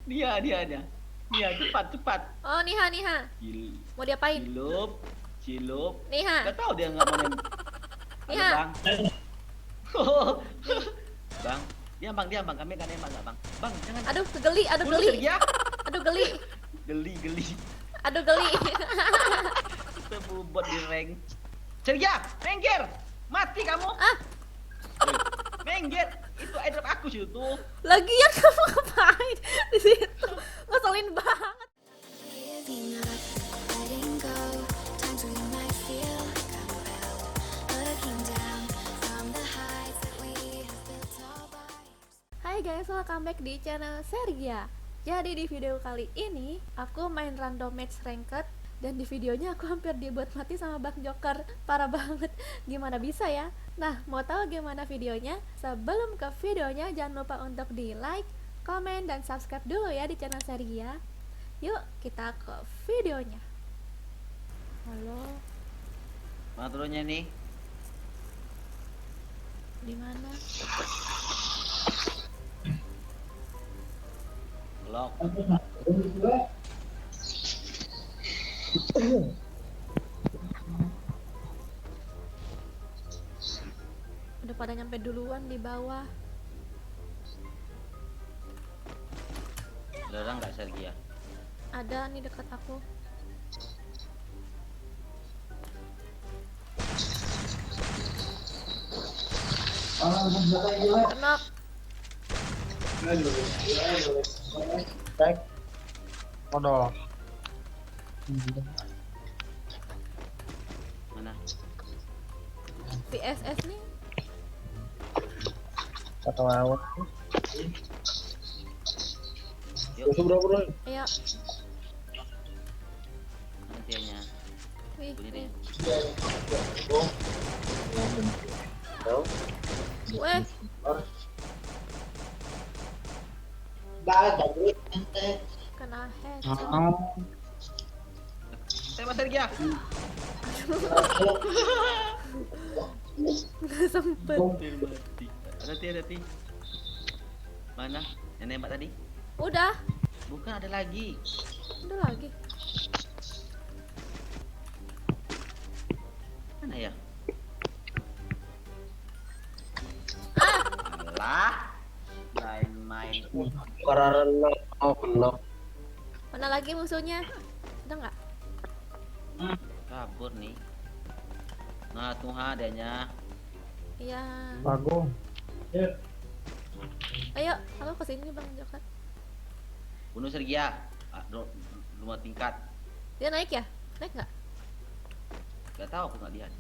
Dia cepat. Oh, Niha, Niha. Cil, Mau diapain? cilup. Niha. Gak tahu dia nggak mau Halo Niha. bang. Nih. Bang, diam bang. Kami kan nembak nggak bang? Bang, jangan. Aduh, geli, aduh Bunuh geli. Sergia. Aduh geli. Geli. Aduh geli. Kita bobot di rank. Sergia, mengger. Mati kamu. Ah, Mengger. Itu airdrop aku sih tuh. lagian kamu ngapain di situ? Ngeselin banget. Maybe not letting go. Times when you might feel like I'm held, looking down from the heights that we have built all by. Hai guys, welcome back di channel Sergia. Jadi di video kali ini aku main random match ranked dan di videonya aku hampir dibuat mati sama Bang Joker. Parah banget, gimana bisa ya? Nah, mau tahu gimana videonya? Sebelum ke videonya jangan lupa untuk di like, komen, dan subscribe dulu ya di channel Sergia. Yuk kita ke videonya. Halo, Mana turunnya nih? di mana? Lock. Udah pada nyampe duluan di bawah. Ada orang nggak Sergia? Ada nih dekat aku. Kenok. Cek. Odol. Mana? VSS nih. Satu lewat. Yuk, Berapa bro? Ayo. mana tianya? Wih, Bunyi wih. dia. Weh, kena headshot. Tembak Sergia. Nggak sempet. Mati. Hati. Mana? Yang nembak tadi? Udah, Bukan, ada lagi. udah lagi. Mana ya? Ah, Alah. Main. Karena kena. mana lagi musuhnya? Ada nggak? Kabur nih. Nah, tuh adanya. Iya. Bagus. Ayo, aku kesini Bang Joker. Bunuh Sergia. Rumah tingkat. Dia naik ya? Naik nggak? Gak tahu, aku nggak lihat.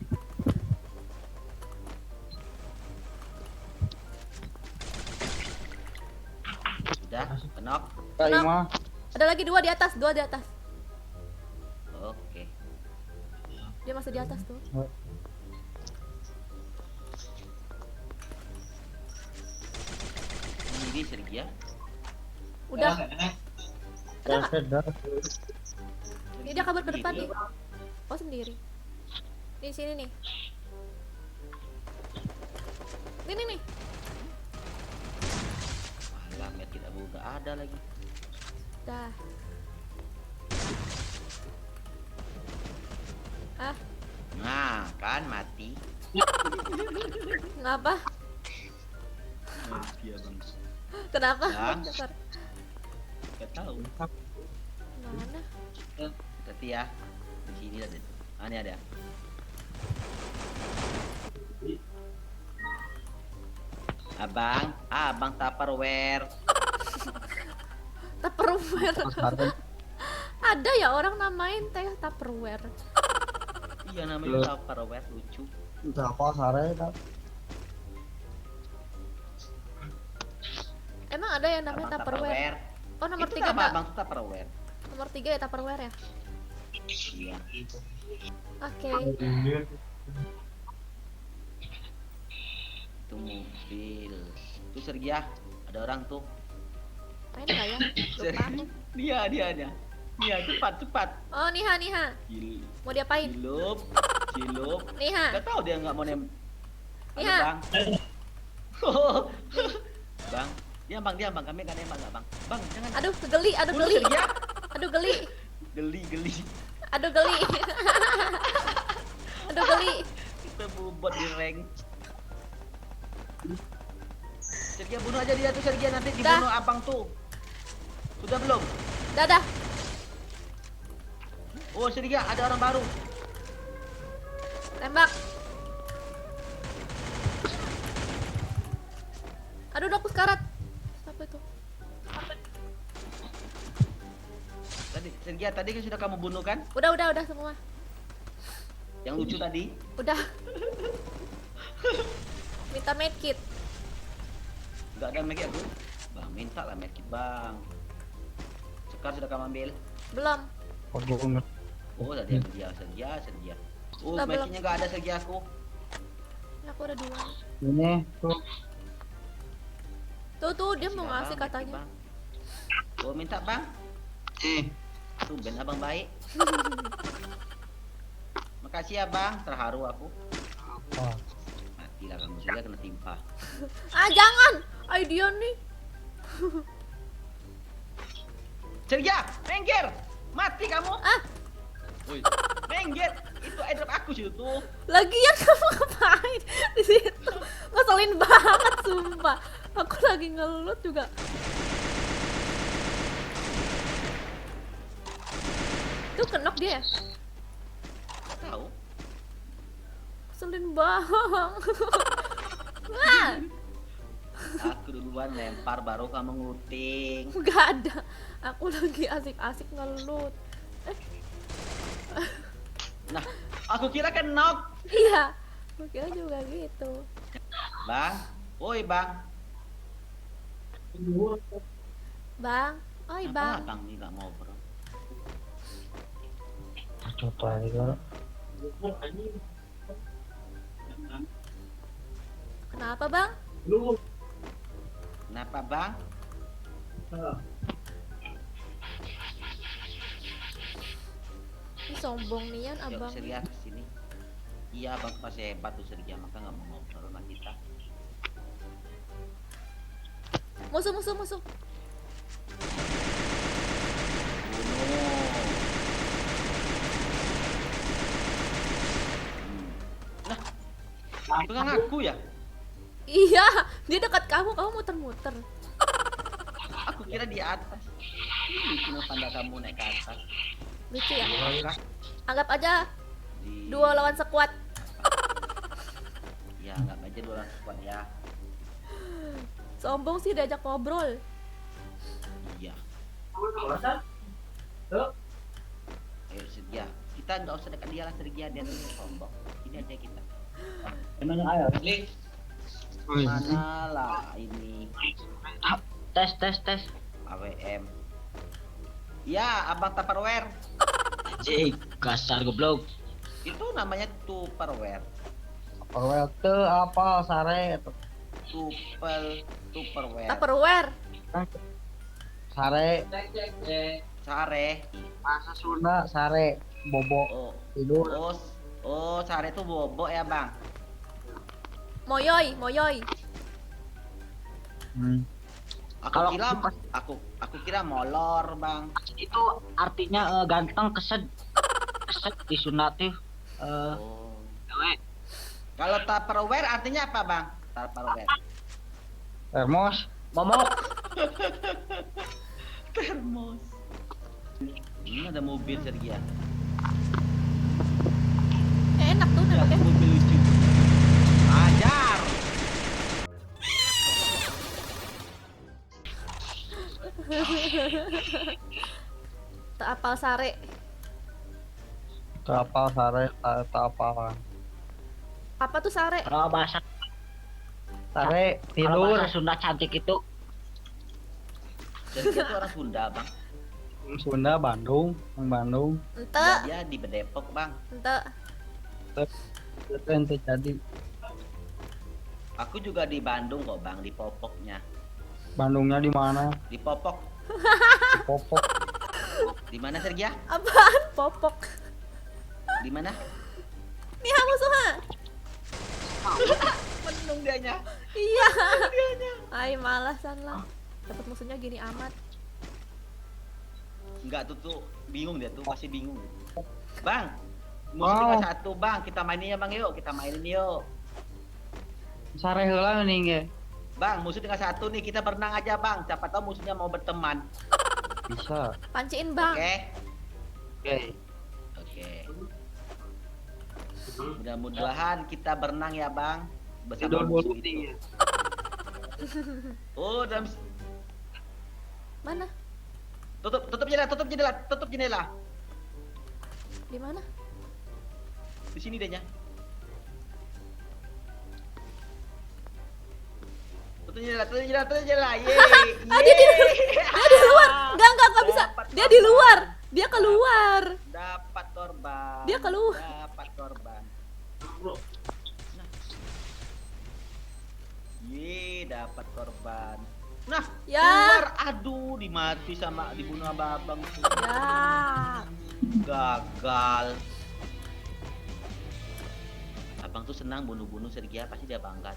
Sudah, kenok. Kayak mah. Ada lagi dua di atas, dua di atas. Oke. Dia masih di atas tuh. Ini Sergia. Udah. Ada nggak? Sedar. Ini dia kabur ke depan nih. Oh sendiri. Di sini nih. Ini nih. Alamet kita buka ada lagi. Dah. Ah, Nah, kan mati. ngapa? Mati abang. Kenapa? Bang. Bang Joker? Gak tahu. Mana? Hati ya. Di sini ada. Ini ada. Abang Tupperware. Tupperware. Ada ya orang namain teh Tupperware. Iya namanya Tupperware, lucu. Berapa sare kan? Emang ada yang namanya Abang Tupperware? Oh nomor Itu 3 nama tak? Abang Tupperware. Nomor 3 ya Tupperware ya? Iya. Oke. Itu mobil. Tuh Sergia, ada orang tuh. Main nggak ya? Lupa aku. Dia. Dia cepat. Oh Niha, Niha. Mau diapain? Cilup. Niha. Gak tahu dia nggak mau Halo Iya. bang. Bang, Diam bang, kami gak nembak nggak bang? Bang, jangan. Aduh, geli, aduh Bunuh geli. Sergia. Aduh geli. Geli. Aduh geli. Aduh geli. Kita bobot di rank. Sergia bunuh aja dia tuh Sergia, nanti dibunuh abang tuh. Sudah belum? Dadah. Oh Sergia, ada orang baru. Tembak. Aduh, udah aku sekarat. Apa itu? Tadi Sergia, tadi kan sudah kamu bunuh kan? Udah semua. Yang lucu tadi. Udah. Minta medkit. Enggak ada make aku. Bang, minta lah make bang. Sekar sudah kamu ambil. Belum. Aku Oh, tadi aku Sergia. Oh, Udah, belum. make-nya enggak ada Sergia aku. Ya, aku udah 2. ini tuh Tuh dia mau Siapa, ngasih make katanya. bang? Oh, minta bang. Tuh ben abang baik. Makasih ya bang, terharu aku. wah, Matilah kamu sudah kena timpa. Ah, jangan. Ay, dia nih. Sergia, minggir. Mati kamu. Ah, Woi, minggir. Itu airdrop aku sih itu. lagian kamu ngapain di situ? Ngeselin banget sumpah. Aku lagi ngelut juga. Tuh kenok dia ya? Nggak tahu. Ngeselin banget. Wah, Aku duluan lempar baru kamu nguting. nggak ada. Aku lagi asik-asik ngelut. Nah, aku kira kan knock. Iya, aku kira juga gitu. Bang, woi bang. Bang, oi bang. Bang ini nggak mau bro. coba juga. Kenapa bang? Kenapa bang? Ini sombong nian Yuk abang. Sergia kesini. Iya bang masih hebat tuh Sergia, maka nggak mau ngobrol sama kita. Musuh. Bunuh. Nah, itu kan aku ya. Iya, dia dekat kamu muter-muter. Aku kira di atas. Cuma panda kamu naik ke atas. Lucu ya? Apakah Anggap aja di 2 lawan sekuat. Ya nggak aja 2 orang squad ya. Sombong sih diajak ngobrol. Iya. Ayo Sergia, kita nggak usah dekat dia lah Sergia, dia tuh sombong. Ini aja kita. Emang ayo. Mana lah ini Tes. AWM. Ya, abang Tupperware. Cik, kasar goblok. Itu namanya Tupperware. Perwel tuh apa sare Tupperware. Tupperware. sare Sare. bahasa Sunda sare bobo Oh, tidur. sare itu bobo ya bang. Moyoy. Aku Kalau kira pas- aku kira molor bang. Itu artinya ganteng kesed disunat tuh. Oh. Cewek. Kalau Tupperware artinya apa bang? Tupperware. Termos Momok. Termos. Ini ada mobil Sergia. Enak tuh Ya, nembaknya. mobil lucu. Ajar. Tak apal sare. ke apa sare tak apa Apa tuh sare? Kalau bahasa sare kalau tidur bahasa Sunda cantik itu Sergia itu orang Sunda bang. Sunda Bandung Bandung Ente, Dia di Depok bang. itu ente jadi Aku juga di Bandung kok bang, di Popoknya. Bandungnya di mana Di Popok. di Popok Di mana Sergia? apaan popok? Di mana? Nih musuhnya. Menung dianya. Iya. Ay, malasan lah. Dapat musuhnya gini amat. Enggak tuh bingung dia tuh, pasti bingung. Bang, musuh Wow. tinggal satu bang, kita mainin ya bang yuk, kita mainin yuk. Sare heula mending ge. Bang, musuh tinggal satu nih, kita berenang aja bang. Siapa tahu musuhnya mau berteman. Bisa. Panciin bang. Oke? Oke. Oke. Mudah-mudahan kita berenang ya bang. Tidur musuh dulu itu. nih. Oh, dalam Mana? tutup jendela. Di mana? Di sini dehnya. Tutup jendela. Yeay. Ah, dia di luar. Enggak bisa. Dapat Dia di korban. luar. Dia keluar. Dapat korban. Dia keluar. Dapat korban. Nah. Dapat korban. Nah, Ya. keluar. Aduh, dimati sama dibunuh sama abang. Ya. Gagal. Abang tuh senang bunuh-bunuh Sergia, pasti dia bangga.